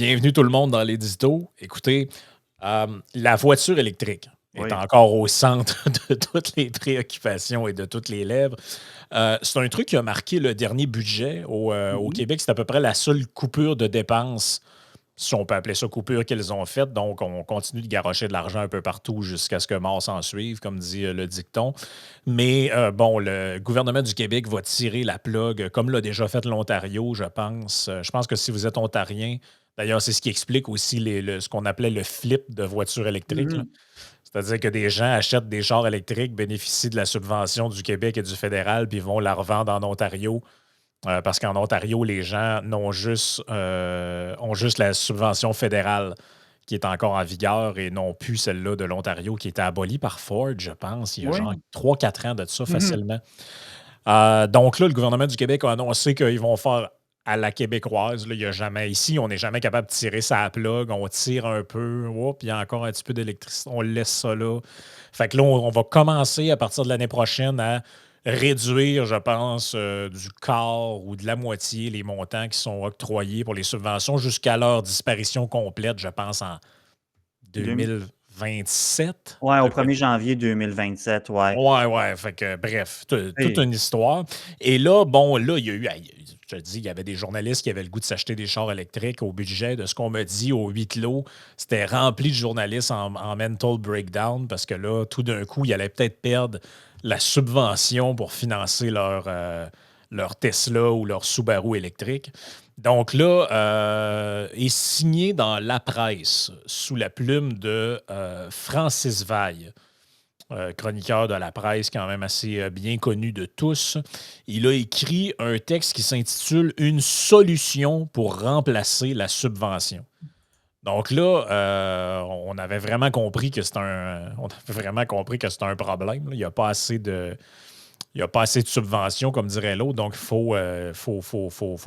Bienvenue tout le monde dans l'édito. Écoutez, la voiture électrique est Oui. encore au centre de toutes les préoccupations et de toutes les lèvres. C'est un truc qui a marqué le dernier budget au Mmh. Québec. C'est à peu près la seule coupure de dépenses, si on peut appeler ça coupure, qu'ils ont faite. Donc, on continue de garrocher de l'argent un peu partout jusqu'à ce que mort s'en suive, comme dit le dicton. Mais bon, le gouvernement du Québec va tirer la plug, comme l'a déjà fait l'Ontario, je pense. Je pense que si vous êtes ontarien, d'ailleurs, c'est ce qui explique aussi ce qu'on appelait le flip de voitures électriques, là. Mmh. C'est-à-dire que des gens achètent des chars électriques, bénéficient de la subvention du Québec et du fédéral, puis vont la revendre en Ontario. Parce qu'en Ontario, les gens ont juste la subvention fédérale qui est encore en vigueur et non plus celle-là de l'Ontario qui était abolie par Ford, je pense, il y a genre Oui. 3 4 ans de ça Mmh. facilement. Donc là, le gouvernement du Québec a annoncé qu'ils vont faire à la québécoise. Là, il y a jamais, ici, on n'est jamais capable de tirer sa plug. On tire un peu, puis il y a encore un petit peu d'électricité. On laisse ça là. Fait que là, on va commencer à partir de l'année prochaine à réduire, je pense, du quart ou de la moitié les montants qui sont octroyés pour les subventions jusqu'à leur disparition complète, je pense, en Deux 2027. Ouais, au 1er janvier 2027, ouais. Ouais, ouais. Fait que, bref, toute Hey. une histoire. Et là, bon, là, il y a eu, je te dis, il y avait des journalistes qui avaient le goût de s'acheter des chars électriques au budget de ce qu'on me dit au huis clos. C'était rempli de journalistes en mental breakdown parce que là, tout d'un coup, ils allaient peut-être perdre la subvention pour financer leur Tesla ou leur Subaru électrique. Donc là, est signé dans la presse sous la plume de Francis Vaille, chroniqueur de la presse quand même assez bien connu de tous. Il a écrit un texte qui s'intitule Une solution pour remplacer la subvention. Donc là, on avait vraiment compris que c'est un problème, là. Il n'y a pas assez de. Il n'y a pas assez de subventions, comme dirait l'autre, donc il faut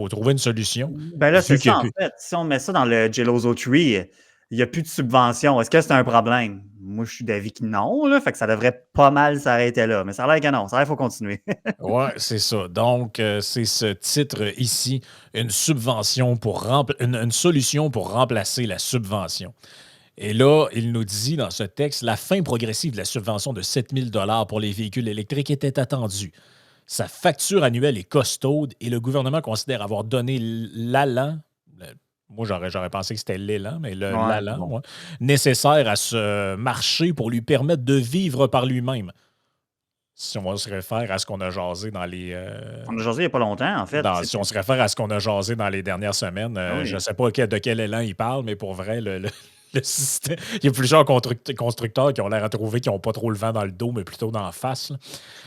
trouver une solution. Ben là, c'est Vu qu'il ça, n'y a en plus. fait. Si on met ça dans le Geloso Tree, il y a plus de subventions. Est-ce que c'est un problème? Moi, je suis d'avis que non, là, fait que ça devrait pas mal s'arrêter là. Mais ça a l'air que non, ça a l'air qu'il faut continuer. Ouais, c'est ça. Donc, c'est ce titre ici, une solution pour remplacer la subvention. Et là, il nous dit dans ce texte, la fin progressive de la subvention de 7 000 $ pour les véhicules électriques était attendue. Sa facture annuelle est costaude et le gouvernement considère avoir donné l'allant, moi j'aurais pensé que c'était l'élan, mais Ouais, l'allant, bon. ouais, nécessaire à ce marché pour lui permettre de vivre par lui-même. Si on se réfère à ce qu'on a jasé dans On a jasé il y a pas longtemps, en fait. si on se réfère à ce qu'on a jasé dans les dernières semaines, Ah je ne oui. sais pas de quel élan il parle, mais pour vrai, le système, il y a plusieurs constructeurs qui ont l'air à trouver qu'ils n'ont pas trop le vent dans le dos, mais plutôt dans la face, là.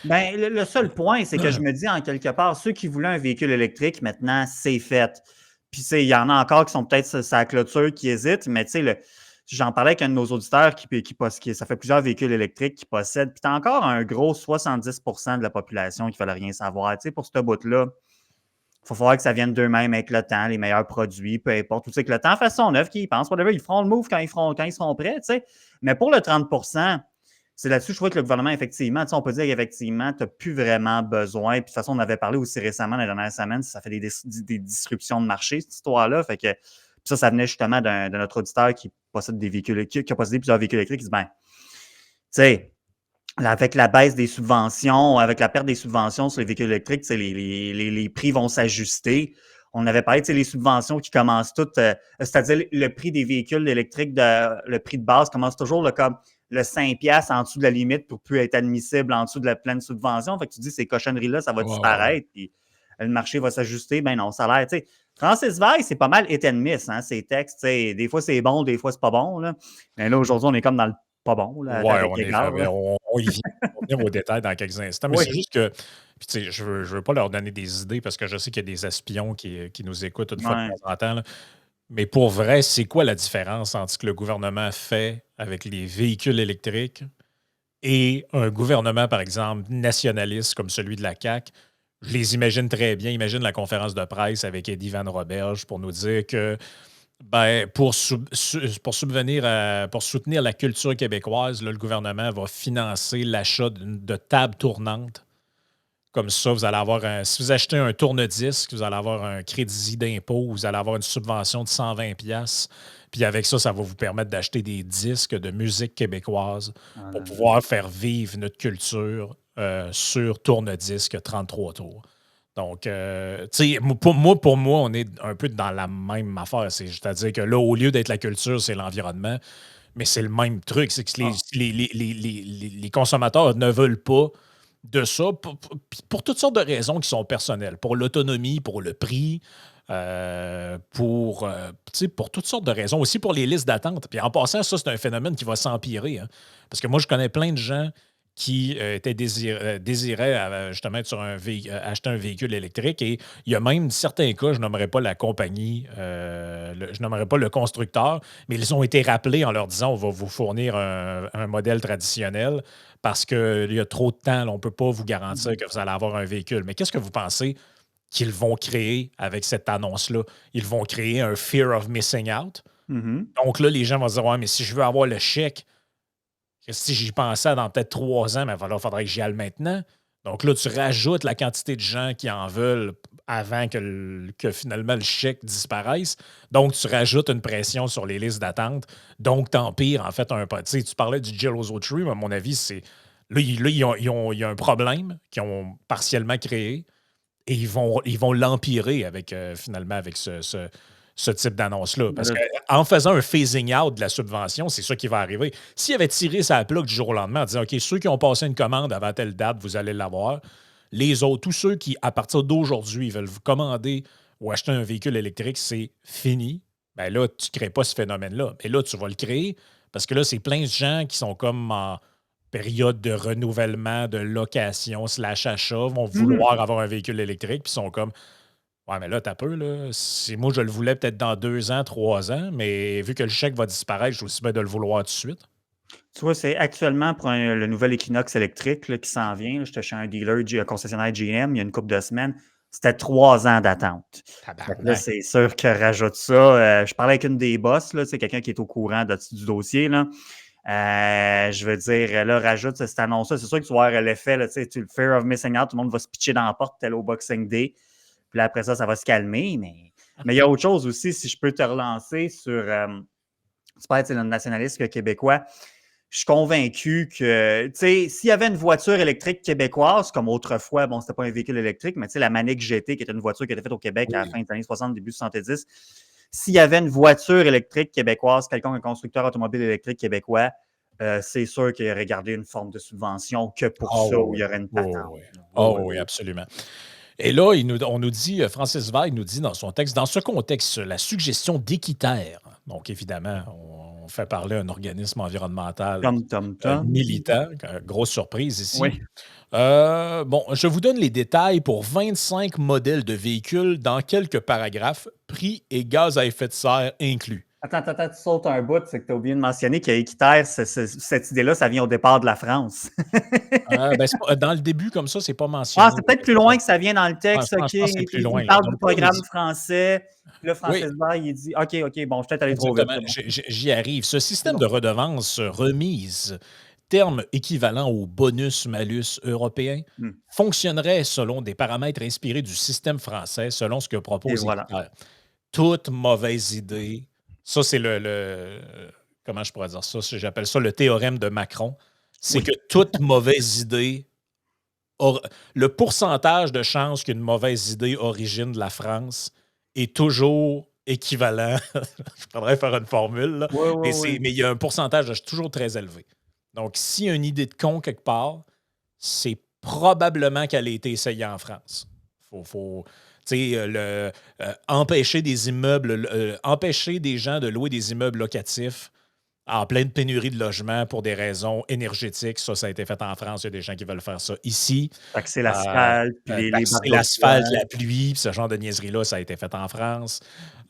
Ben, le seul point, c'est que je me dis en quelque part, ceux qui voulaient un véhicule électrique, maintenant, c'est fait. Puis, tu sais, il y en a encore qui sont peut-être sur la clôture, qui hésitent, mais tu sais, j'en parlais avec un de nos auditeurs ça fait plusieurs véhicules électriques qui possèdent. Puis, tu as encore un gros 70% de la population qui ne veulent rien savoir. Tu sais, pour ce bout-là, il va falloir que ça vienne d'eux-mêmes avec le temps, les meilleurs produits, peu importe. Tout ça, que le temps fasse son œuvre, qu'ils pensent, whatever, ils feront le move quand ils seront prêts, tu sais. Mais pour le 30%, c'est là-dessus, je trouve que le gouvernement, effectivement, tu sais, on peut dire qu'effectivement, tu n'as plus vraiment besoin. Puis de toute façon, on avait parlé aussi récemment, la dernière semaine, ça fait des disruptions de marché, cette histoire-là. Fait que ça venait justement de notre auditeur qui possède des véhicules, qui a possédé plusieurs véhicules électriques. Il dit, ben, tu sais, avec la baisse des subventions, avec la perte des subventions sur les véhicules électriques, tu sais, les prix vont s'ajuster. On avait parlé, tu sais, les subventions qui commencent toutes, c'est-à-dire le prix des véhicules électriques, le prix de base commence toujours comme le 5 piastres en dessous de la limite pour plus être admissible en dessous de la pleine subvention. Fait que tu dis, ces cochonneries-là, ça va Ouais, ouais, ouais. disparaître, puis le marché va s'ajuster. Ben non, ça a l'air, tu sais. Francis Veil, c'est pas mal hit and miss, hein, ses textes. Tu sais, des fois, c'est bon, des fois, c'est pas bon, là. Mais là, aujourd'hui, on est comme dans le pas bon, là, Ouais, avec égard, là. on y vient. On va venir aux détails dans quelques instants. Mais Oui. c'est juste que, puis tu sais, je veux pas leur donner des idées parce que je sais qu'il y a des espions qui nous écoutent une fois de Ouais. temps en temps, là. Mais pour vrai, c'est quoi la différence entre ce que le gouvernement fait avec les véhicules électriques et un gouvernement, par exemple, nationaliste comme celui de la CAQ? Je les imagine très bien. Imagine la conférence de presse avec Eddie Van Roberge pour nous dire que ben, pour soutenir la culture québécoise, là, le gouvernement va financer l'achat de tables tournantes Comme ça, vous allez avoir si vous achetez un tourne-disque, vous allez avoir un crédit d'impôt, vous allez avoir une subvention de 120$. Puis avec ça, ça va vous permettre d'acheter des disques de musique québécoise Ah pour là là. pouvoir faire vivre notre culture sur tourne-disque 33 tours. Donc, tu sais, pour moi, on est un peu dans la même affaire. C'est-à-dire que là, au lieu d'être la culture, c'est l'environnement. Mais c'est le même truc. C'est que Ah. les consommateurs ne veulent pas de ça pour toutes sortes de raisons qui sont personnelles. Pour l'autonomie, pour le prix, tu sais, pour toutes sortes de raisons. Aussi pour les listes d'attente. Puis en passant, ça, c'est un phénomène qui va s'empirer. Hein. Parce que moi, je connais plein de gens qui désiraient justement être acheter un véhicule électrique. Et il y a même certains cas, je nommerai pas la compagnie, je nommerai pas le constructeur, mais ils ont été rappelés en leur disant on va vous fournir un modèle traditionnel parce qu'il y a trop de temps, là, on ne peut pas vous garantir Mhm. que vous allez avoir un véhicule. Mais qu'est-ce que vous pensez qu'ils vont créer avec cette annonce-là? Ils vont créer un fear of missing out. Mhm. Donc là, les gens vont se dire ouais, mais si je veux avoir le chèque, que si j'y pensais dans peut-être 3 ans, mais il faudrait que j'y aille maintenant. Donc là, tu rajoutes la quantité de gens qui en veulent avant que finalement le chèque disparaisse. Donc, tu rajoutes une pression sur les listes d'attente. Donc, t'empires en fait un peu. Tu sais, tu parlais du Geloso Tree, mais à mon avis, c'est. Là, il y a un problème qu'ils ont partiellement créé et ils vont l'empirer avec, finalement avec ce type d'annonce-là. Ben Parce là, qu'en faisant un phasing out de la subvention, c'est ça qui va arriver. S'il avait tiré sa plug du jour au lendemain en disant OK, ceux qui ont passé une commande avant telle date, vous allez l'avoir. Les autres, tous ceux qui, à partir d'aujourd'hui, veulent vous commander ou acheter un véhicule électrique, c'est fini. Ben là, tu ne crées pas ce phénomène-là. Mais là, tu vas le créer parce que là, c'est plein de gens qui sont comme en période de renouvellement, de location, slash achat, vont mhm. vouloir avoir un véhicule électrique, puis sont comme ouais, mais là, t'as peu, là. Moi, je le voulais peut-être dans 2 ans, 3 ans, mais vu que le chèque va disparaître, je suis aussi bien de le vouloir tout de suite. Tu vois, c'est actuellement pour le nouvel Equinox électrique là, qui s'en vient. Là, j'étais chez un dealer, un concessionnaire GM, il y a une couple de semaines. C'était 3 ans d'attente. Fait que là, Tabarnak. c'est sûr que rajoute ça. Je parlais avec une des boss, là, c'est quelqu'un qui est au courant du dossier. Là. Je veux dire, là, rajoute cette annonce-là. C'est sûr que tu vas avoir l'effet, là, tu le fear of missing out, tout le monde va se pitcher dans la porte tel au Boxing Day. Puis là, après ça, ça va se calmer. Mais il y a autre chose aussi, si je peux te relancer sur. Tu parles, le nationaliste québécois. Je suis convaincu que, tu sais, s'il y avait une voiture électrique québécoise, comme autrefois, bon, c'était pas un véhicule électrique, mais tu sais, la Manic GT, qui était une voiture qui était faite au Québec à la Oui. fin des années 60, début 70, s'il y avait une voiture électrique québécoise, quelconque un constructeur automobile électrique québécois, c'est sûr qu'il aurait gardé une forme de subvention que pour Oh ça, où il oui. y aurait une Oh patente. oui. Oui, Oh oui, oui, oui. absolument. Et là, on nous dit, Francis Veil nous dit dans son texte, dans ce contexte, la suggestion d'équiterre, donc évidemment, on fait parler un organisme environnemental Tom, Tom, Tom. militant, grosse surprise ici. Oui. Bon, je vous donne les détails pour 25 modèles de véhicules dans quelques paragraphes, prix et gaz à effet de serre inclus. Attends, tu sautes un bout, c'est que tu as oublié de mentionner qu'Équiterre, cette idée-là, ça vient au départ de la France. Dans le début, comme ça, c'est pas Ah, mentionné. c'est peut-être plus loin que ça vient dans le Ouais, texte, OK. je pense que c'est plus Il loin. Là. parle du Donc là, il nous programme dit, français. Puis là, oui, Francis Veil, il dit OK, bon, je suis peut-être allé trop vite, exactement, c'est bon. j'y arrive. Ce C'est système bon. de redevance remise, terme équivalent au bonus-malus européen, Hmm. fonctionnerait selon des paramètres inspirés du système français, selon ce que Et propose voilà. Équiterre. Toute mauvaise idée. Ça, c'est comment je pourrais dire ça? J'appelle ça le théorème de Macron. C'est Oui. que toute mauvaise idée, le pourcentage de chances qu'une mauvaise idée origine de la France est toujours équivalent. Je faudrait faire une formule, là, Oui, mais, oui, oui. il y a un pourcentage toujours très élevé. Donc, s'il y a une idée de con quelque part, c'est probablement qu'elle a été essayée en France. Faut tu sais, empêcher des immeubles, empêcher des gens de louer des immeubles locatifs en pleine pénurie de logements pour des raisons énergétiques. Ça a été fait en France. Il y a des gens qui veulent faire ça ici. Taxer Euh, l'asphalte, puis les Taxer barres d'eau de l'asphalte, toit. la pluie, puis ce genre de niaiserie-là, ça a été fait en France.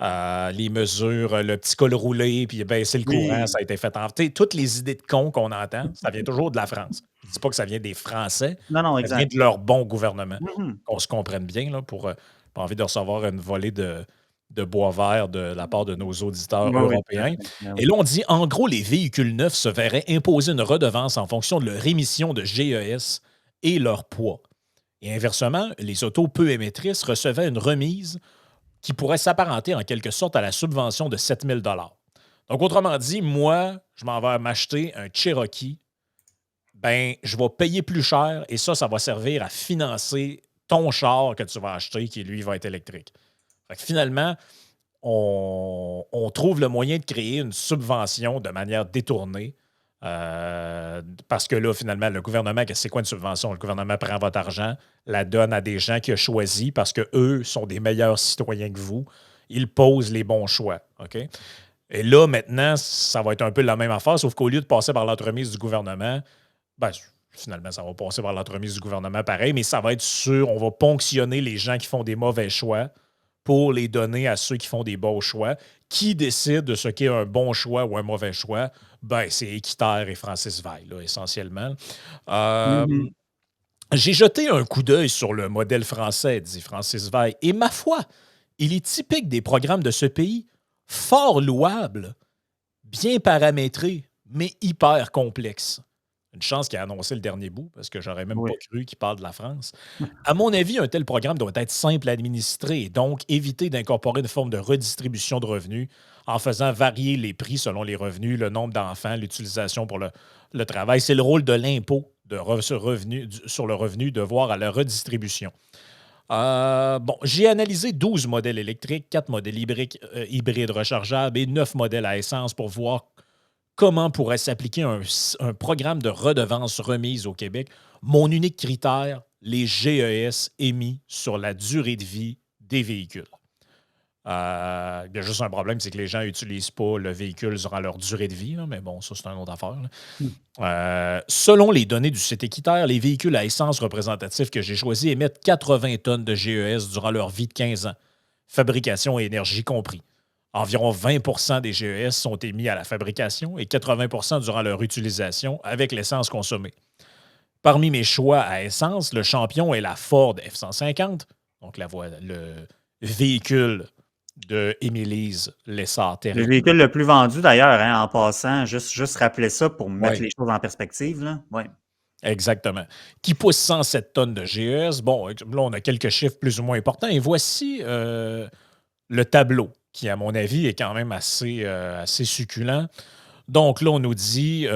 Les mesures, le petit col roulé, puis baisser le courant, ça Oui. a été fait en France. Toutes les idées de cons qu'on entend, ça vient toujours de la France. Je ne dis pas que ça vient des Français, Non, non, ça vient exact. de leur bon gouvernement. Mhm. Qu'on se comprenne bien, là, pour pas envie de recevoir une volée de bois vert de la part de nos auditeurs Oui, oui, tout à européens. fait. Ben Et oui. là, on dit, en gros, les véhicules neufs se verraient imposer une redevance en fonction de leur émission de GES et leur poids. Et inversement, les autos peu émettrices recevaient une remise qui pourrait s'apparenter en quelque sorte à la subvention de 7 000 Donc, autrement dit, moi, je m'en vais m'acheter un Cherokee, ben, je vais payer plus cher et ça va servir à financer ton char que tu vas acheter qui, lui, va être électrique. Fait que finalement, on trouve le moyen de créer une subvention de manière détournée. Parce que là, finalement, le gouvernement, c'est quoi une subvention? Le gouvernement prend votre argent, la donne à des gens qu'il a choisis parce qu'eux sont des meilleurs citoyens que vous. Ils posent les bons choix. OK? Et là, maintenant, ça va être un peu la même affaire, sauf qu'au lieu de passer par l'entremise du gouvernement, ben, finalement, ça va passer par l'entremise du gouvernement pareil, mais ça va être sûr, on va ponctionner les gens qui font des mauvais choix pour les donner à ceux qui font des bons choix. Qui décide de ce qu'est un bon choix ou un mauvais choix? Ben, c'est Équiterre et Francis Veil, là, essentiellement. Euh, Mhm. j'ai jeté un coup d'œil sur le modèle français, dit Francis Veil, et ma foi, il est typique des programmes de ce pays, fort louable, bien paramétré, mais hyper complexe. Une chance qu'il a annoncé le dernier bout, parce que j'aurais même pas Oui. cru qu'il parle de la France. À mon avis, un tel programme doit être simple à administrer et donc éviter d'incorporer une forme de redistribution de revenus en faisant varier les prix selon les revenus, le nombre d'enfants, l'utilisation pour le travail. C'est le rôle de l'impôt sur le revenu de voir à la redistribution. Bon, j'ai analysé 12 modèles électriques, 4 modèles hybrides rechargeables et 9 modèles à essence pour voir comment pourrait s'appliquer un programme de redevance remise au Québec. Mon unique critère, les GES émis sur la durée de vie des véhicules. Il y a juste un problème, c'est que les gens n'utilisent pas le véhicule durant leur durée de vie, là, mais bon, ça, c'est une autre affaire. Selon les données du site Équiterre, les véhicules à essence représentatifs que j'ai choisis émettent 80 tonnes de GES durant leur vie de 15 ans, fabrication et énergie compris. Environ 20 des GES sont émis à la fabrication et 80 durant leur utilisation avec l'essence consommée. Parmi mes choix à essence, le champion est la Ford F-150, donc le véhicule de Émilise Le Lessard-Terrien. véhicule le plus vendu d'ailleurs, hein, en passant, juste rappeler ça pour mettre Oui, les choses en perspective. Là. Ouais. exactement. Qui pousse 107 tonnes de GES. Bon, là, on a quelques chiffres plus ou moins importants. Et voici le tableau, qui, à mon avis, est quand même assez succulent. Donc là, on nous dit,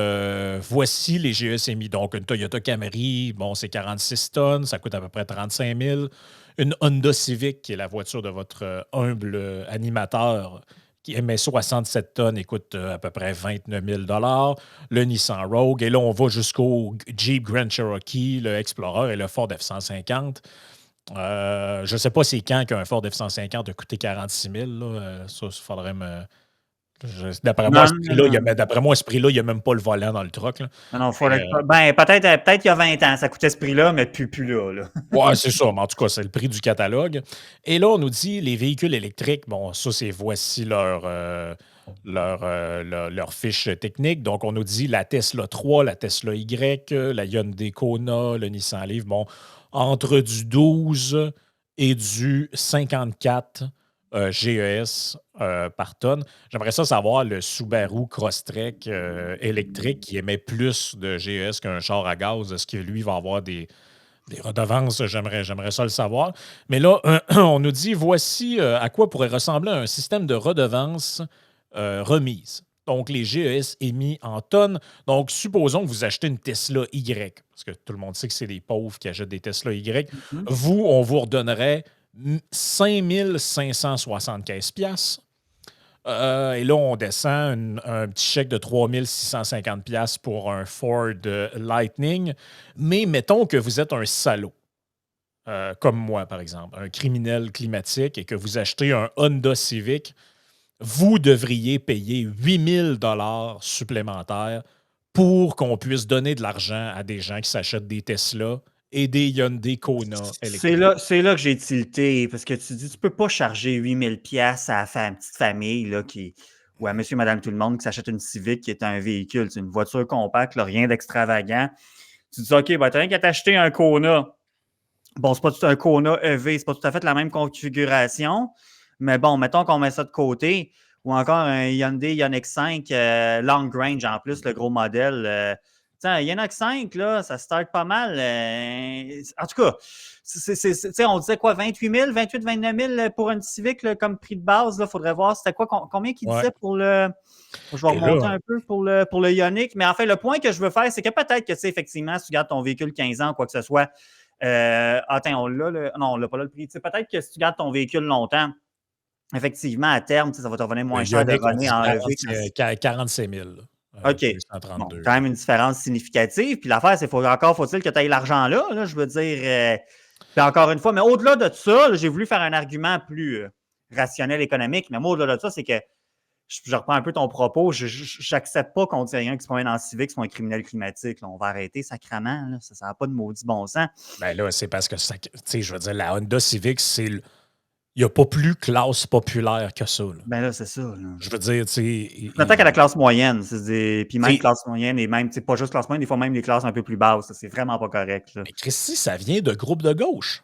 voici les GES émis. Donc, une Toyota Camry, bon, c'est 46 tonnes, ça coûte à peu près 35 000. Une Honda Civic, qui est la voiture de votre humble animateur, qui émet 67 tonnes et coûte à peu près 29 000. Le Nissan Rogue. Et là, on va jusqu'au Jeep Grand Cherokee, le Explorer et le Ford F-150. Je ne sais pas c'est quand qu'un Ford F-150 a coûté 46 000. Là. Ça, il faudrait me... D'après moi, à ce Non, non, prix-là, non. il n'y a même pas le volant dans le truck. Là. Non, non, Mais, ben, peut-être il y a 20 ans, ça coûtait ce prix-là, mais plus là, là. ouais, c'est ça. Mais en tout cas, c'est le prix du catalogue. Et là, on nous dit les véhicules électriques. Bon, ça, c'est voici leur fiche technique. Donc, on nous dit la Tesla 3, la Tesla Y, la Hyundai Kona, le Nissan Leaf. Bon, entre du 12 et du 54 GES par tonne. J'aimerais ça savoir le Subaru Crosstrek électrique qui émet plus de GES qu'un char à gaz. Est-ce que lui va avoir des redevances? J'aimerais ça le savoir. Mais là, on nous dit voici à quoi pourrait ressembler un système de redevances remise. Donc, les GES émis en tonnes. Donc, supposons que vous achetez une Tesla Y, parce que tout le monde sait que c'est les pauvres qui achètent des Tesla Y. Mhm. Vous, on vous redonnerait 5 575 piastres. Et là, on descend un petit chèque de 3 650 piastres pour un Ford Lightning. Mais mettons que vous êtes un salaud, comme moi, par exemple, un criminel climatique, et que vous achetez un Honda Civic, vous devriez payer 8 000 supplémentaires pour qu'on puisse donner de l'argent à des gens qui s'achètent des Tesla et des Hyundai Kona électriques. C'est là que j'ai tilté, parce que tu dis, tu peux pas charger 8000 pièces à une petite famille là, ou à monsieur, madame, tout le monde qui s'achète une Civic qui est un véhicule, c'est une voiture compacte, là, rien d'extravagant. Tu dis, OK, ben, t'as rien qu'à t'acheter un Kona. Bon, c'est pas tout un Kona EV, c'est pas tout à fait la même configuration, mais bon, mettons qu'on met ça de côté, ou encore un Hyundai Ioniq 5 Long Range en plus, le gros modèle. Il y en a que 5, là, ça start pas mal. En tout cas, on disait quoi, 28 000, 28, 29 000 pour une Civic là, comme prix de base. Il faudrait voir c'était quoi, combien qu'il Ouais. disait pour le. Je vais Et remonter là, un peu pour le Ioniq. Mais en fait, le point que je veux faire, c'est que peut-être que, effectivement, si tu gardes ton véhicule 15 ans ou quoi que ce soit, attends, on l'a, non, on l'a pas là le prix. Peut-être que si tu gardes ton véhicule longtemps, effectivement, à terme, ça va te revenir moins le cher de Ioniq, on runner dit en EV. 45 000 OK. Bon, 232. quand même une différence significative. Puis l'affaire, c'est encore faut-il que tu aies l'argent là, je veux dire. Puis encore une fois, mais au-delà de ça, là, j'ai voulu faire un argument plus rationnel, économique. Mais moi, au-delà de ça, c'est que je reprends un peu ton propos. Je n'accepte pas qu'on dise rien qui se promène en civique soit un criminel climatique. Là. On va arrêter sacrément. Là. Ça n'a pas de maudit bon sens. Ben là, c'est parce que, je veux dire, la Honda Civic, il n'y a pas plus classe populaire que ça. Là. Ben là, c'est ça. Là. Je veux dire, tu sais. On attaque à la classe moyenne. Puis même T'sais, classe moyenne et même, pas juste classe moyenne, des fois même les classes un peu plus basses. C'est vraiment pas correct. Là. mais Christy, ça vient de groupes de gauche.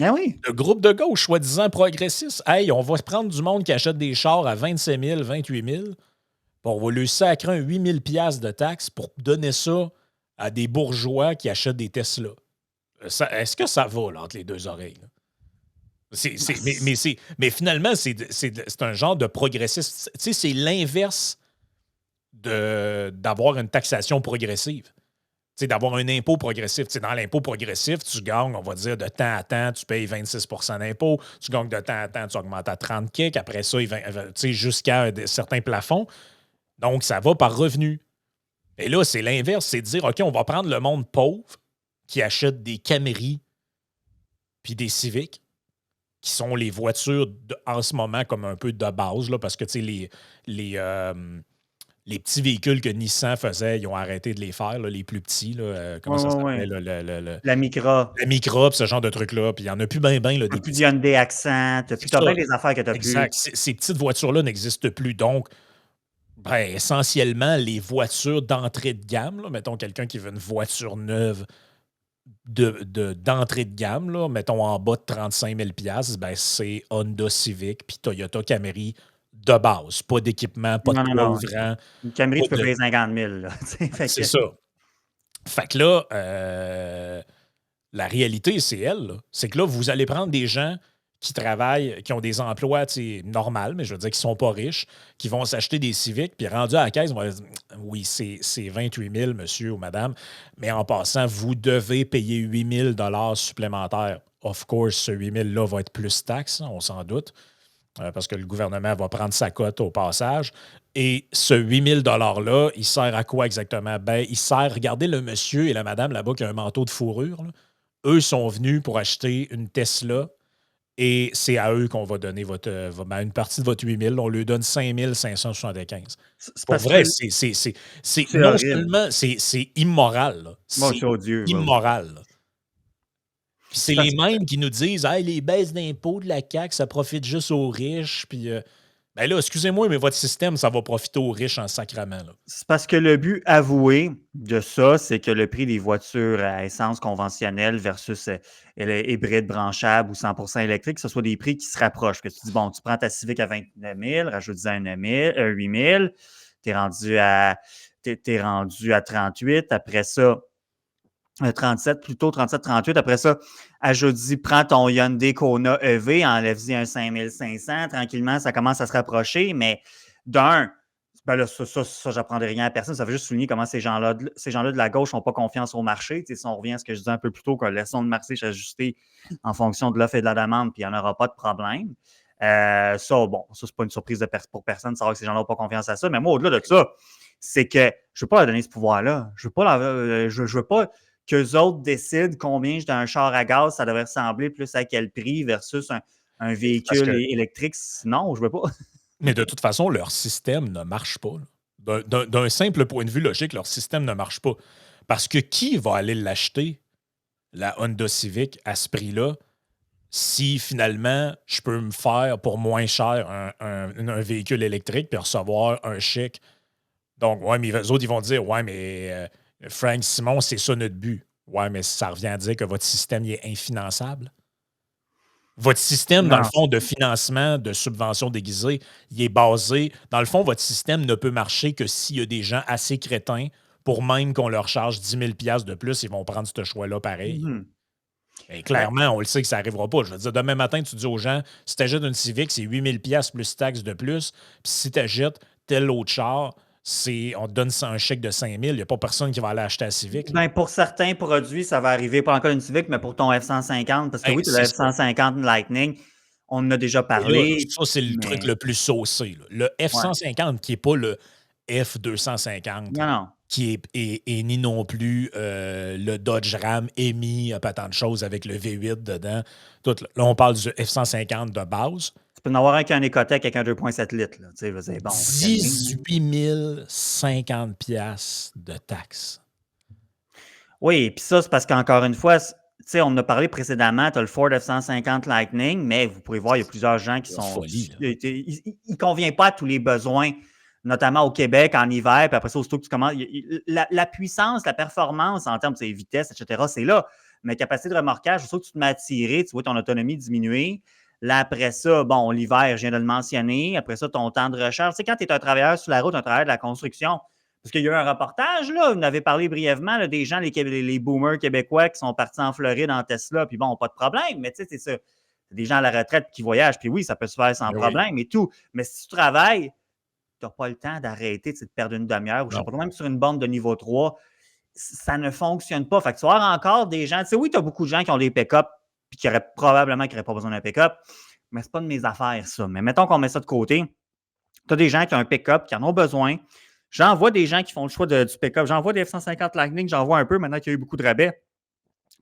Ah oui. De groupes de gauche, soi-disant progressistes. Hey, on va se prendre du monde qui achète des chars à 27 000, 28 000. Puis on va lui sacrer un 8 000 de taxes pour donner ça à des bourgeois qui achètent des Tesla. Est-ce que ça va là, entre les deux oreilles? Là? Mais finalement, c'est un genre de progressiste. Tu sais, c'est l'inverse d'avoir une taxation progressive. Tu sais, d'avoir un impôt progressif. Tu sais, dans l'impôt progressif, tu gagnes, on va dire, de temps à temps, tu payes 26 d'impôt. Tu gagnes de temps à temps, tu augmentes à 30 kicks. Après ça, tu sais, jusqu'à un certain plafond. Donc, ça va par revenu. Et là, c'est l'inverse. C'est de dire, OK, on va prendre le monde pauvre qui achète des Camry puis des Civics, qui sont les voitures en ce moment comme un peu de base, là, parce que tu sais, les petits véhicules que Nissan faisait, ils ont arrêté de les faire, là, les plus petits. Là, comment ça s'appelait? La Micra. La Micra, ce genre de trucs-là. Puis il n'y en a plus bien, bien. T'as plus de Hyundai Accent. T'as bien des affaires que t'as plus. Exact. Ces petites voitures-là n'existent plus. Donc, essentiellement, les voitures d'entrée de gamme, là, mettons quelqu'un qui veut une voiture neuve d'entrée de gamme, là, mettons en bas de 35 000 ben, c'est Honda Civic puis Toyota Camry de base. Pas d'équipement, pas de toit ouvrant. Une Camry, tu peux payer 50 000. Là, c'est ça. Fait que là, la réalité, c'est elle. Là. C'est que là, vous allez prendre des gens qui travaillent, qui ont des emplois normaux, mais je veux dire qui ne sont pas riches, qui vont s'acheter des Civics, puis rendus à la caisse, on va dire oui, c'est 28 000, monsieur ou madame, mais en passant, vous devez payer 8 000 supplémentaires. Of course, ce 8 000-là va être plus taxe, on s'en doute, parce que le gouvernement va prendre sa cote au passage. Et ce 8 000 $-là, il sert à quoi exactement? Ben, il sert, regardez le monsieur et la madame là-bas qui a un manteau de fourrure. Là. Eux sont venus pour acheter une Tesla. Et c'est à eux qu'on va donner une partie de votre 8 000. On lui donne 5 575. Pour vrai, c'est non seulement c'est immoral. C'est odieux. immoral. Puis c'est les mêmes qui nous disent hey, les baisses d'impôts de la CAQ, ça profite juste aux riches. Puis ben là, excusez-moi, mais votre système, ça va profiter aux riches en sacrament. Là. C'est parce que le but avoué de ça, c'est que le prix des voitures à essence conventionnelle versus hybride branchable ou 100% électrique, ce soit des prix qui se rapprochent. Que tu dis, bon, tu prends ta Civic à 29 000, rajoute-en 8 000, t'es rendu à 38. Après ça, 37, plutôt 37-38. Après ça, ajoute-y, prends ton Hyundai Kona EV, enlève-y un 5500. Tranquillement, ça commence à se rapprocher, mais ben là, ça j'apprendrai rien à personne. Ça veut juste souligner comment ces gens-là de la gauche n'ont pas confiance au marché. Si on revient à ce que je disais un peu plus tôt, que laissons le marché s'ajuster en fonction de l'offre et de la demande, puis il n'y en aura pas de problème. Ça, c'est pas une surprise pour personne de savoir que ces gens-là n'ont pas confiance à ça. Mais moi, au-delà de ça, c'est que je ne veux pas leur donner ce pouvoir-là. Je veux pas qu'eux autres décident combien dans un char à gaz, ça devrait ressembler plus à quel prix versus un véhicule électrique. Non, je ne veux pas. Mais de toute façon, leur système ne marche pas. D'un simple point de vue logique, leur système ne marche pas. Parce que qui va aller l'acheter, la Honda Civic, à ce prix-là, si finalement, je peux me faire pour moins cher un véhicule électrique puis recevoir un chèque? Donc, ouais, mais les autres, ils vont dire, ouais, mais Frank Simon, c'est ça notre but. Ouais, mais ça revient à dire que votre système il est infinançable. Votre système, dans le fond, de financement, de subvention déguisée, il est basé. Dans le fond, votre système ne peut marcher que s'il y a des gens assez crétins pour même qu'on leur charge 10 000 de plus, ils vont prendre ce choix-là pareil. Mhm. Et clairement, on le sait que ça n'arrivera pas. Je veux dire, demain matin, tu dis aux gens, si tu achètes une Civic, c'est 8 000 plus taxes de plus. Puis si tu achètes tel autre char, on te donne un chèque de 5 000. Il n'y a pas personne qui va aller acheter la Civic. Ben, pour certains produits, ça va arriver, pas encore une Civic, mais pour ton F-150, parce que oui, tu as le C'est ça. F-150 Lightning, on en a déjà Et là, parlé. ça, c'est le truc le plus saucé. Là. Le Ouais. F-150, qui n'est pas le F-250, Non, non. qui est ni non plus le Dodge Ram émis, pas tant de choses avec le V8 dedans. Tout, là, on parle du F-150 de base. Tu peux en avoir un qui a un Ecotec avec un 2,7 litres. Là. Tu sais, bon, 18 050 piastres de taxes. Oui, puis ça, c'est parce qu'encore une fois, tu sais, on en a parlé précédemment, tu as le Ford F-150 Lightning, mais vous pourrez voir, il y a plusieurs gens qui sont... Folie, il ne convient pas à tous les besoins, notamment au Québec, en hiver, puis après ça, aussitôt que tu commences... La puissance, la performance en termes de vitesse, etc., c'est là. Mais capacité de remorquage, aussitôt que tu te mets à tirer, tu vois ton autonomie diminuer. Là, après ça, bon, l'hiver, je viens de le mentionner. Après ça, ton temps de recharge. Tu sais, quand tu es un travailleur sur la route, un travailleur de la construction, parce qu'il y a eu un reportage, là, vous en avez parlé brièvement, là, des gens, les boomers québécois qui sont partis en Floride en Tesla, puis bon, pas de problème, mais tu sais, c'est ça. C'est des gens à la retraite qui voyagent, puis oui, ça peut se faire sans problème et tout. Mais si tu travailles, tu n'as pas le temps d'arrêter, de perdre une demi-heure, ou je sais pas, même sur une borne de niveau 3, ça ne fonctionne pas. Fait que tu vas avoir encore des gens, tu sais, oui, tu as beaucoup de gens qui ont des pick-up, puis qui auraient probablement qui n'auraient pas besoin d'un pick-up, mais c'est pas de mes affaires, ça. Mais mettons qu'on met ça de côté. Tu as des gens qui ont un pick-up, qui en ont besoin. J'en vois des gens qui font le choix du pick-up. J'en vois des F-150 Lightning, j'en vois un peu maintenant qu'il y a eu beaucoup de rabais.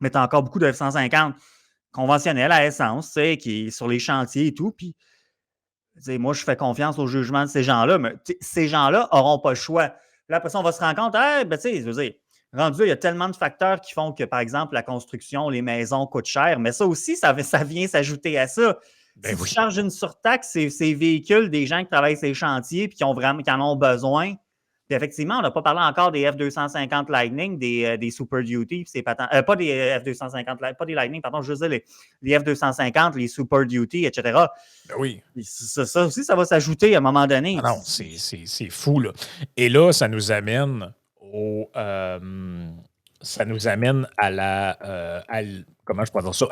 Mais tu as encore beaucoup de F-150 conventionnels à essence, tu sais, qui est sur les chantiers et tout. Puis, moi, je fais confiance au jugement de ces gens-là, mais ces gens-là n'auront pas le choix. Là, après ça, on va se rendre compte, ben, tu sais, je veux dire, rendu là, il y a tellement de facteurs qui font que, par exemple, la construction, les maisons coûtent cher, mais ça aussi, ça vient s'ajouter à ça. Ben Si oui. tu charges une surtaxe, ces véhicules, des gens qui travaillent sur les chantiers et qui en ont besoin. Puis effectivement, on n'a pas parlé encore des F-250 Lightning, des Super Duty, pas des F-250, pas des Lightning, pardon, je veux dire les F-250, les Super Duty, etc. Ben oui. Ça aussi, ça va s'ajouter à un moment donné. Ah non, c'est fou, là. Et là, ça nous amène ça nous amène comment je pourrais dire ça,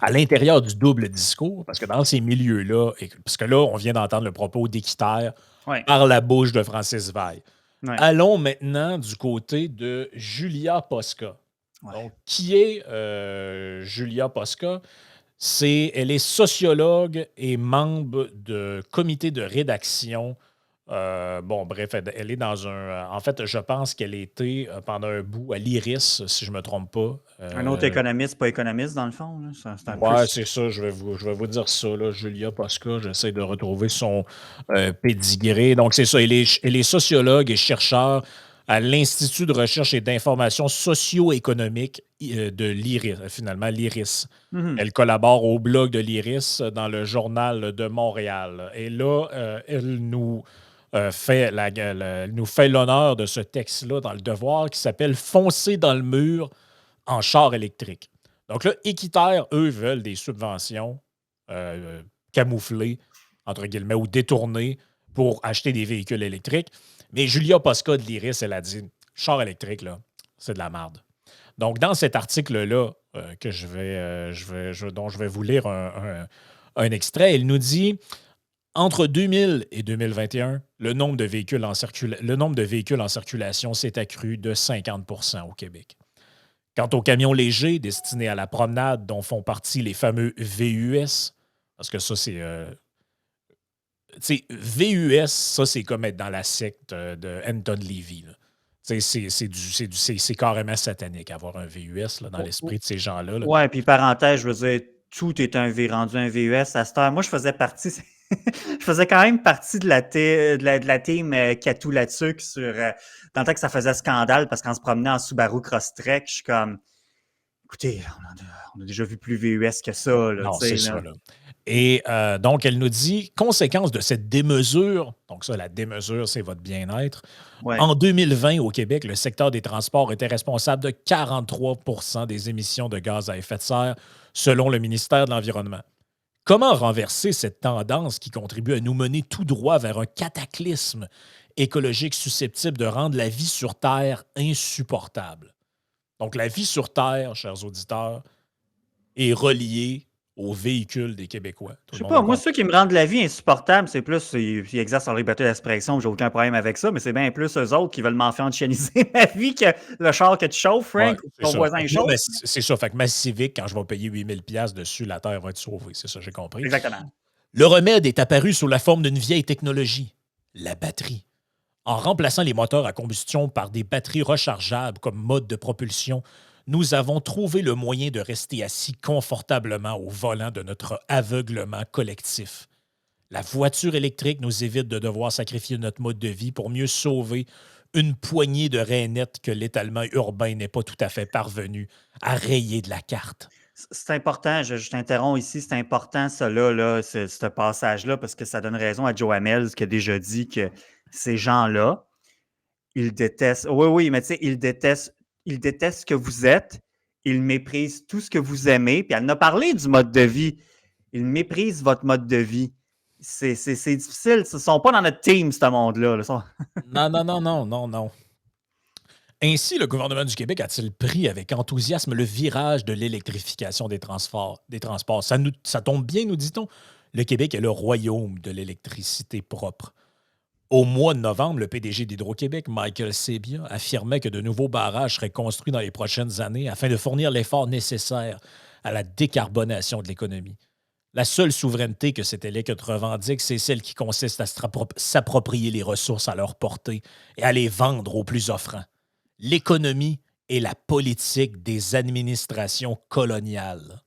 à l'intérieur du double discours, parce que dans ces milieux-là, parce que là, on vient d'entendre le propos d'Équiterre par la bouche de Francis Veil. Ouais. Allons maintenant du côté de Julia Posca. Ouais. Donc, qui est Julia Posca? Elle est sociologue et membre de comité de rédaction. Bref, elle est dans un... En fait, je pense qu'elle était pendant un bout à l'IRIS, si je ne me trompe pas. Un autre économiste, pas économiste, dans le fond. C'est un Ouais, c'est ça. Je vais vous dire ça. Là, Julia Posca, j'essaie de retrouver son pédigré. Donc, c'est ça. Elle est sociologue et chercheur à l'Institut de recherche et d'information socio-économique de l'IRIS, finalement, l'IRIS. Elle collabore au blog de l'IRIS dans le Journal de Montréal. Et là, elle nous fait l'honneur de ce texte-là dans Le Devoir qui s'appelle « Foncer dans le mur en char électrique ». Donc là, Équiterre, eux, veulent des subventions camouflées, entre guillemets, ou détournées pour acheter des véhicules électriques. Mais Julia Posca de l'IRIS, elle a dit char électrique, là, c'est de la merde. Donc, dans cet article-là, dont je vais vous lire un extrait, elle nous dit entre 2000 et 2021, le nombre de véhicules en circulation s'est accru de 50 % au Québec. Quant aux camions légers destinés à la promenade, dont font partie les fameux VUS, parce que ça, c'est. VUS, ça, c'est comme être dans la secte de Anton Levy. C'est carrément satanique, avoir un VUS là, dans l'esprit de ces gens-là. Là. Ouais, puis parenthèse, je veux dire, tout est rendu un VUS à cette heure. Moi, je faisais partie. Je faisais quand même partie de la team Katou Latuc dans le temps que ça faisait scandale parce qu'on se promenait en Subaru Crosstrek. Je suis comme, écoutez, on a déjà vu plus VUS que ça. Là, non, c'est ça. Là. Et donc, elle nous dit, conséquence de cette démesure, donc ça, la démesure, c'est votre bien-être. Ouais. En 2020, au Québec, le secteur des transports était responsable de 43 % des émissions de gaz à effet de serre, selon le ministère de l'Environnement. Comment renverser cette tendance qui contribue à nous mener tout droit vers un cataclysme écologique susceptible de rendre la vie sur Terre insupportable. Donc, la vie sur Terre, chers auditeurs, est reliée aux véhicules des Québécois. Tout Je le sais monde pas, va moi, comprendre. ceux qui me rendent la vie insupportable, c'est plus, ils exercent leur liberté d'expression, j'ai aucun problème avec ça, mais c'est bien plus eux autres qui veulent m'enfiantianiser ma vie que le char que tu chauffes, Ouais, Frank, ou que c'est ton ça. voisin Fait que là, chauffe. c'est ça. Fait que ma Civic, quand je vais payer 8 000 $ dessus, la Terre va être sauvée. C'est ça, j'ai compris. Exactement. Le remède est apparu sous la forme d'une vieille technologie, la batterie. En remplaçant les moteurs à combustion par des batteries rechargeables comme mode de propulsion, nous avons trouvé le moyen de rester assis confortablement au volant de notre aveuglement collectif. La voiture électrique nous évite de devoir sacrifier notre mode de vie pour mieux sauver une poignée de rainettes que l'étalement urbain n'est pas tout à fait parvenu à rayer de la carte. C'est important, je t'interromps ici, c'est important, ça là, ce passage-là, parce que ça donne raison à Joe Hamel, qui a déjà dit que ces gens-là, ils détestent. Oui, oui, mais tu sais, ils détestent ce que vous êtes, ils méprisent tout ce que vous aimez, puis elle en a parlé du mode de vie. Ils méprisent votre mode de vie. C'est difficile. Ils ne sont pas dans notre team, ce monde-là. Là. Non, non, non, non, non, non. Ainsi, le gouvernement du Québec a-t-il pris avec enthousiasme le virage de l'électrification des transports. Ça tombe bien, nous dit-on. Le Québec est le royaume de l'électricité propre. Au mois de novembre, le PDG d'Hydro-Québec, Michael Sabia, affirmait que de nouveaux barrages seraient construits dans les prochaines années afin de fournir l'effort nécessaire à la décarbonation de l'économie. La seule souveraineté que cet électe revendique, c'est celle qui consiste à s'approprier les ressources à leur portée et à les vendre aux plus offrants. L'économie et la politique des administrations coloniales.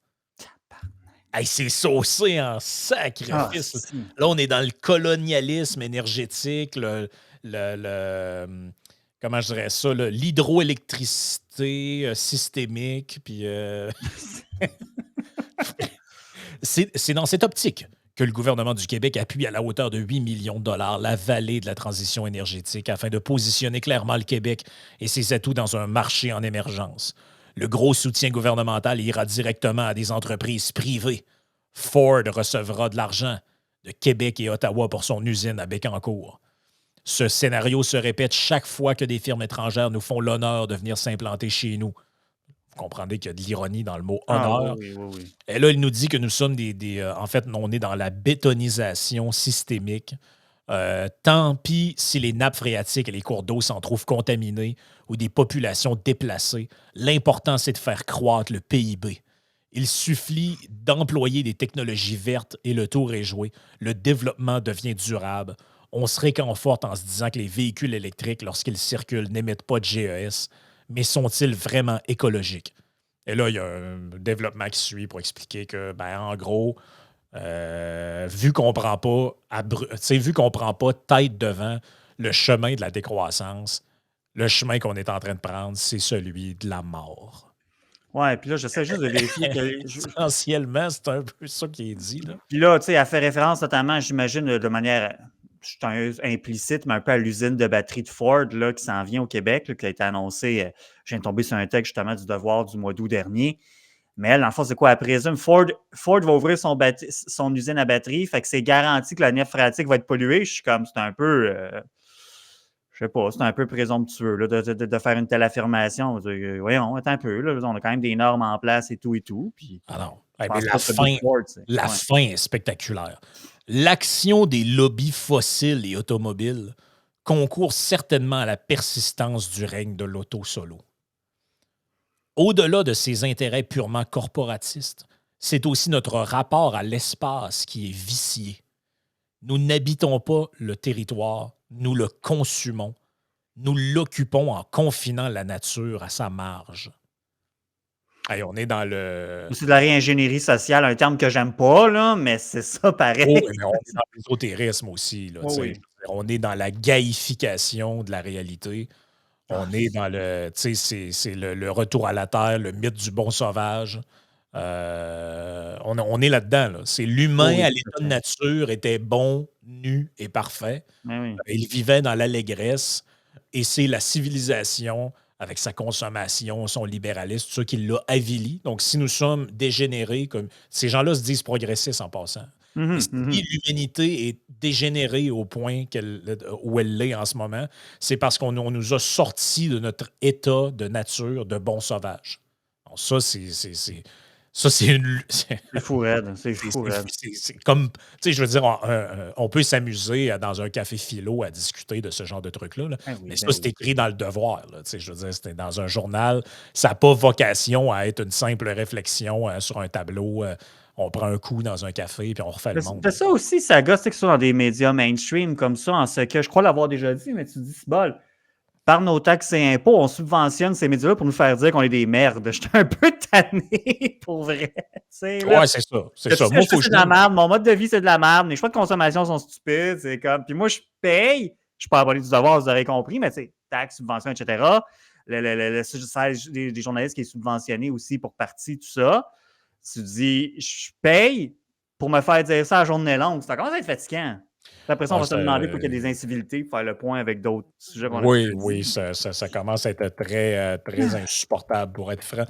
Hey, c'est saucé en Ah, sacrifice. si. Là, on est dans le colonialisme énergétique, comment je dirais ça, l'hydroélectricité systémique. Puis, c'est dans cette optique que le gouvernement du Québec appuie à la hauteur de 8 millions de dollars la vallée de la transition énergétique afin de positionner clairement le Québec et ses atouts dans un marché en émergence. Le gros soutien gouvernemental ira directement à des entreprises privées. Ford recevra de l'argent de Québec et Ottawa pour son usine à Bécancour. Ce scénario se répète chaque fois que des firmes étrangères nous font l'honneur de venir s'implanter chez nous. Vous comprendrez qu'il y a de l'ironie dans le mot Ah, honneur. oui, oui, oui. Et là, il nous dit que nous sommes en fait, on est dans la bétonisation systémique. Tant pis si les nappes phréatiques et les cours d'eau s'en trouvent contaminés ou des populations déplacées. L'important, c'est de faire croître le PIB. Il suffit d'employer des technologies vertes et le tour est joué. Le développement devient durable. On se réconforte en se disant que les véhicules électriques, lorsqu'ils circulent, n'émettent pas de GES, mais sont-ils vraiment écologiques? Et là, il y a un développement qui suit pour expliquer que, ben, en gros, vu qu'on prend pas vu qu'on prend pas tête devant le chemin de la décroissance, le chemin qu'on est en train de prendre, c'est celui de la mort. Ouais, puis là, j'essaie juste de vérifier que. Essentiellement, c'est un peu ça qui est dit, là. Puis là, tu sais, elle fait référence notamment, j'imagine, de manière implicite, mais un peu à l'usine de batterie de Ford là, qui s'en vient au Québec, là, qui a été annoncée. Je viens de tomber sur un texte justement du Devoir du mois d'août dernier. Mais elle, en fait, c'est quoi? Elle présume Ford va ouvrir son usine à batterie, fait que c'est garanti que la nef phréatique va être polluée. Je suis comme, c'est un peu. Je sais pas, c'est un peu présomptueux là, de faire une telle affirmation. Voyons, attends un peu, là, on a quand même des normes en place et tout et tout. Puis, Ah non. je Mais pense pas que c'est Big Ford, tu sais. la Ouais. fin est spectaculaire. L'action des lobbies fossiles et automobiles concourt certainement à la persistance du règne de l'auto solo. Au-delà de ses intérêts purement corporatistes, c'est aussi notre rapport à l'espace qui est vicié. Nous n'habitons pas le territoire, nous le consumons. Nous l'occupons en confinant la nature à sa marge. Hey, on est dans le... C'est de la réingénierie sociale, un terme que j'aime pas, là, mais c'est ça pareil. Oh, mais on est dans l'ésotérisme aussi. Là, Oui, tu sais. oui. On est dans la gaïfication de la réalité. On est dans le... Tu sais, c'est le retour à la terre, le mythe du bon sauvage. On est là-dedans. Là. C'est l'humain Oui, à tout l'état à de fait. nature était bon, nu et parfait. Mais oui. Il vivait dans l'allégresse et c'est la civilisation, avec sa consommation, son libéralisme, tout ça qui l'a avili. Donc, si nous sommes dégénérés, comme ces gens-là se disent progressistes en passant. Mhm, Si mhm. l'humanité est dégénérée au point où elle l'est en ce moment, c'est parce qu'on nous a sortis de notre état de nature de bons sauvages. Alors ça, c'est une. C'est fou raide, c'est C'est fou raide. c'est comme, tu sais, je veux dire, on peut s'amuser dans un café philo à discuter de ce genre de trucs-là, là, Ben oui, mais ben ça, c'est oui. écrit dans le devoir. Là, tu sais, je veux dire, c'était dans un journal. Ça n'a pas vocation à être une simple réflexion sur un tableau. On prend un coup dans un café puis on refait le monde. Ça aussi, ça gosse que ce soit dans des médias mainstream comme ça, en ce que je crois l'avoir déjà dit, mais tu te dis, c'est bol. Par nos taxes et impôts, on subventionne ces médias-là pour nous faire dire qu'on est des merdes. J'étais un peu tanné, pour vrai. Tu sais, là, Ouais, c'est ça. C'est que tout ça. ce que Moi, je il fais, faut que c'est je de la donne. merde. Mon mode de vie, c'est de la merde. Mes choix de consommation sont stupides. C'est comme. Puis moi, je paye. Je suis pas abonné du devoir, vous aurez compris, mais tu sais, taxes, subventions, etc. Le salaire des journalistes qui est subventionné aussi pour partie, tout ça. Tu dis, je paye pour me faire dire ça à journée longue. Ça commence à être fatigant. Puis après ça, on Ouais, va se demander pour qu'il y ait des incivilités, pour faire le point avec d'autres sujets qu'on a oui, déjà oui, dit. ça commence à être très insupportable, pour être franc.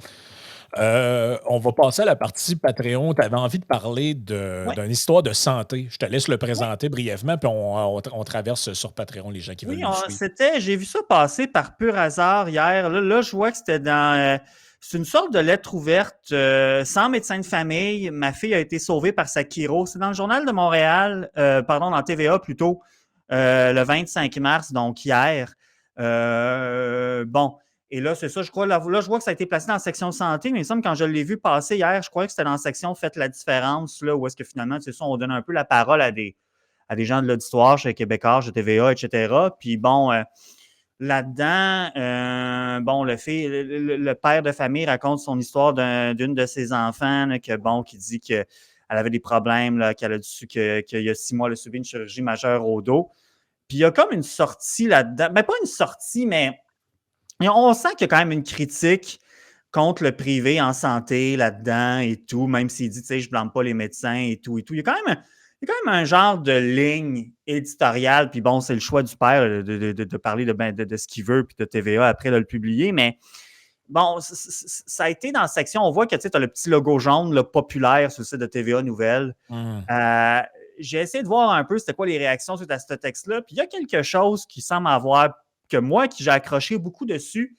On va passer à la partie Patreon. Tu avais envie de parler Ouais. d'une histoire de santé. Je te laisse le Ouais. présenter brièvement, puis on traverse sur Patreon les gens qui veulent Oui, nous suivre. j'ai vu ça passer par pur hasard hier. Là, je vois que c'était dans. C'est une sorte de lettre ouverte sans médecin de famille. Ma fille a été sauvée par sa chiro. C'est dans le Journal de Montréal, pardon, dans TVA plutôt, le 25 mars, donc hier. Bon. Et là, c'est ça, je crois. Là, je vois que ça a été placé dans la section santé, mais il me semble que quand je l'ai vu passer hier, je crois que c'était dans la section Faites la différence, là, où est-ce que finalement, c'est ça, on donne un peu la parole à des gens de l'auditoire chez Québécois, chez TVA, etc. Puis bon, là-dedans, bon, le père de famille raconte son histoire d'une de ses enfants, là, qui dit qu'elle avait des problèmes, là, qu'il y a 6 mois, elle a subi une chirurgie majeure au dos. Puis il y a comme une sortie là-dedans. Ben, pas une sortie, mais on sent qu'il y a quand même une critique contre le privé en santé là-dedans et tout, même s'il dit, tu sais, je ne blâme pas les médecins et tout et tout. Il y a quand même un genre de ligne éditoriale, puis bon, c'est le choix du père de parler de ce qu'il veut, puis de TVA après de le publier, mais bon, ça a été dans la section, on voit que tu as le petit logo jaune, le populaire sur le site de TVA Nouvelles. Hum. J'ai essayé de voir un peu c'était quoi les réactions suite à ce texte-là, puis il y a quelque chose qui semble avoir, que moi, qui j'ai accroché beaucoup dessus,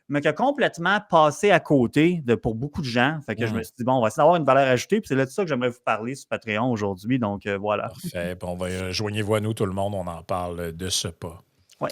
mais qui a complètement passé à côté pour beaucoup de gens. Fait que je me Hum. suis dit, bon, on va essayer d'avoir une valeur ajoutée. Puis c'est là de ça que j'aimerais vous parler sur Patreon aujourd'hui. Donc, voilà. Parfait. Puis joignez-vous à nous, tout le monde, on en parle de ce pas. Ouais.